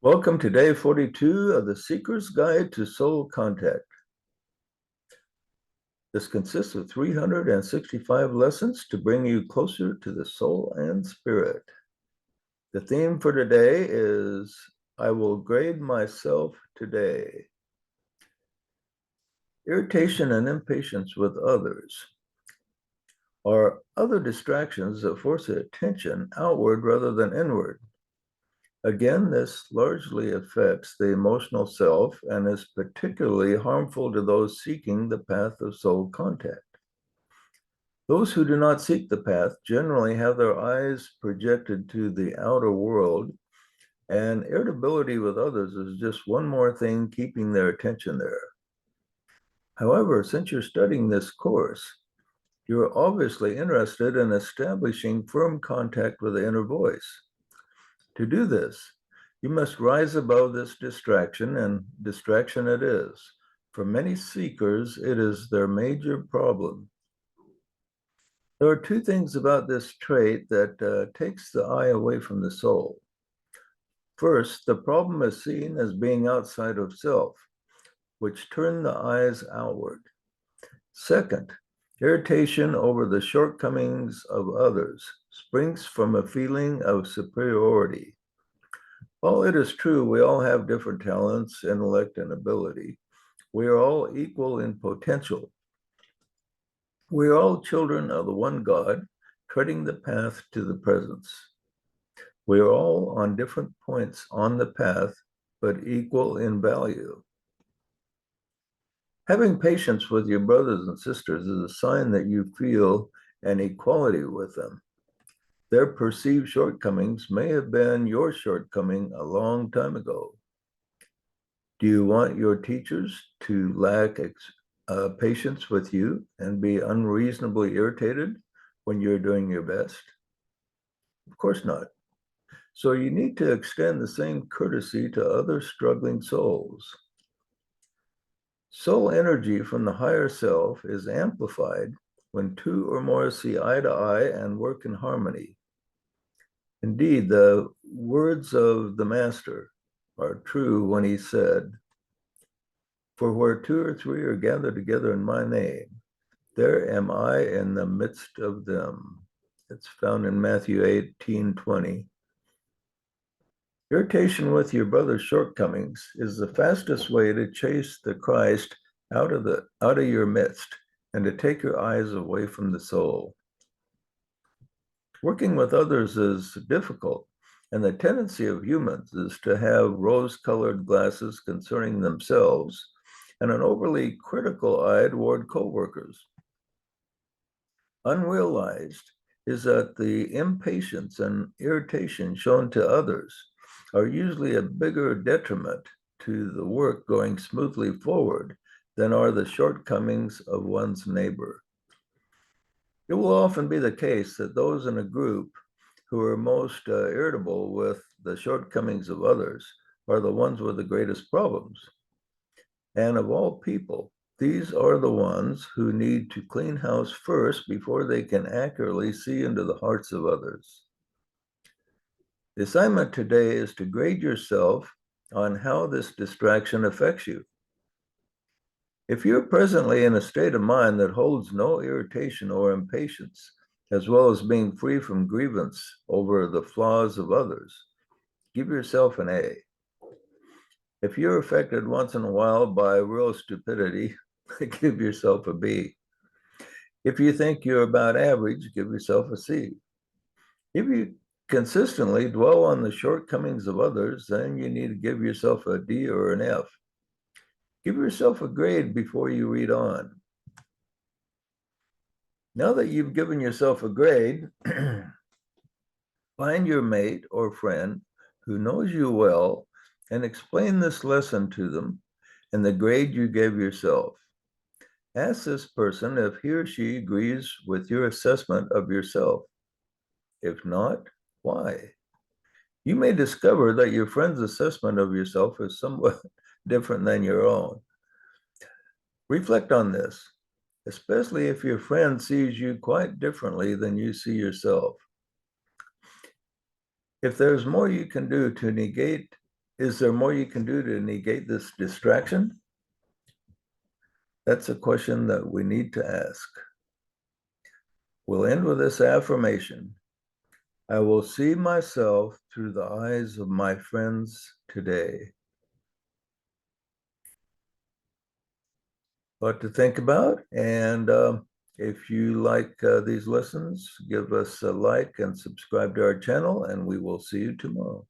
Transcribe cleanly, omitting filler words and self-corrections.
Welcome to day 42 of the Seeker's Guide to Soul Contact. This consists of 365 lessons to bring you closer to the soul and spirit. The theme for today is I will grade myself today. Irritation and impatience with others are other distractions that force attention outward rather than inward. Again, this largely affects the emotional self and is particularly harmful to those seeking the path of soul contact. Those who do not seek the path generally have their eyes projected to the outer world, and irritability with others is just one more thing keeping their attention there. However, since you're studying this course, you're obviously interested in establishing firm contact with the inner voice. To do this, you must rise above this distraction, and distraction it is. For many seekers, it is their major problem. There are two things about this trait that takes the eye away from the soul. First, the problem is seen as being outside of self, which turn the eyes outward. Second, irritation over the shortcomings of others springs from a feeling of superiority. While it is true we all have different talents, intellect, and ability, we are all equal in potential. We are all children of the one God, treading the path to the presence. We are all on different points on the path, but equal in value. Having patience with your brothers and sisters is a sign that you feel an equality with them. Their perceived shortcomings may have been your shortcoming a long time ago. Do you want your teachers to lack patience with you and be unreasonably irritated when you're doing your best? Of course not. So you need to extend the same courtesy to other struggling souls. Soul energy from the higher self is amplified when two or more see eye to eye and work in harmony. Indeed, the words of the Master are true when he said, "For where two or three are gathered together in my name, there am I in the midst of them." It's found in Matthew 18:20. Irritation with your brother's shortcomings is the fastest way to chase the Christ out of your midst and to take your eyes away from the soul. Working with others is difficult, and the tendency of humans is to have rose-colored glasses concerning themselves and an overly critical eye toward coworkers. Unrealized is that the impatience and irritation shown to others are usually a bigger detriment to the work going smoothly forward than are the shortcomings of one's neighbor. It will often be the case that those in a group who are most irritable with the shortcomings of others are the ones with the greatest problems. And of all people, these are the ones who need to clean house first before they can accurately see into the hearts of others. The assignment today is to grade yourself on how this distraction affects you. If you're presently in a state of mind that holds no irritation or impatience, as well as being free from grievance over the flaws of others, give yourself an A. If you're affected once in a while by real stupidity, give yourself a B. If you think you're about average, give yourself a C. If you consistently dwell on the shortcomings of others, then you need to give yourself a D or an F. Give yourself a grade before you read on. Now that you've given yourself a grade, find your mate or friend who knows you well and explain this lesson to them and the grade you gave yourself. Ask this person if he or she agrees with your assessment of yourself. If not, why? You may discover that your friend's assessment of yourself is somewhat different than your own. Reflect on this, especially if your friend sees you quite differently than you see yourself. If there's more you can do to negate Is there more you can do to negate this distraction? That's a question that we need to ask. We'll end with this affirmation. I will see myself through the eyes of my friends today. What to think about. And if you like these lessons, give us a like and subscribe to our channel, and we will see you tomorrow.